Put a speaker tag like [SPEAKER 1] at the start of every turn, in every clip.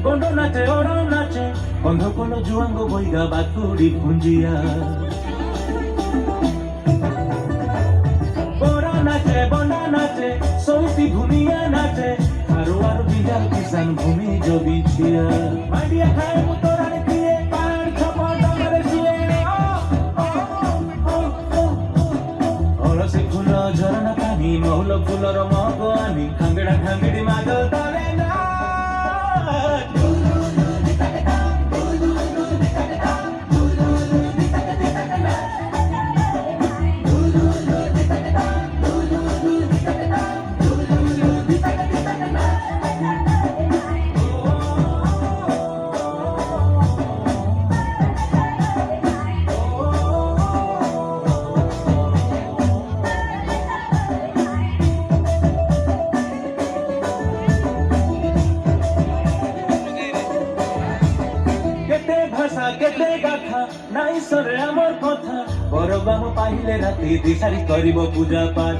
[SPEAKER 1] গন্ড নাচে ওড় নাচে গন্ধ কোন জুয়াঙ্গ বইগা বাতুড়ি পুঞ্জিয়া বড় নাচে বন্ডা নাচে সৌতি ভূমিয়া নাচে আরো আরো বিজাল কিষান ভূমি জবি ছিয়া মাইডিয়া খায় মুতরানি দিয়ে পাড় ছপর ডাঙরে শুয়ে অলসি ফুল ঝরনা পানি মহুল ফুলর মহক আনি খাঙ্গড়া খাঙ্গড়ি মাদল তালে না কেতে গাথা নাই সরে আমার কথা বড় বাহু পাইলে রাতে দিশারি করিব পূজা পাঠ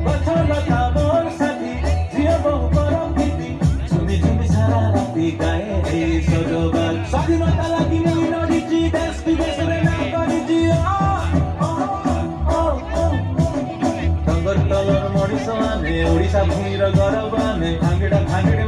[SPEAKER 1] গছলতা মোর সাথী ঝিও বহু করম গীতি ঝুমি ঝুমি সারা রাতি গায়ে হে সজবাদ স্বাধীনতা লাগি মই নড়িছি দেশ বিদেশরে না করিছি ডঙ্গর তলর মଣିଷ ଆମେ ଓଡ଼ିଶା ଭୂମିର ଗରବ ଆମେ ଭାଙ୍ଗିଡ଼ା ଭାଙ୍ଗିଡ଼ି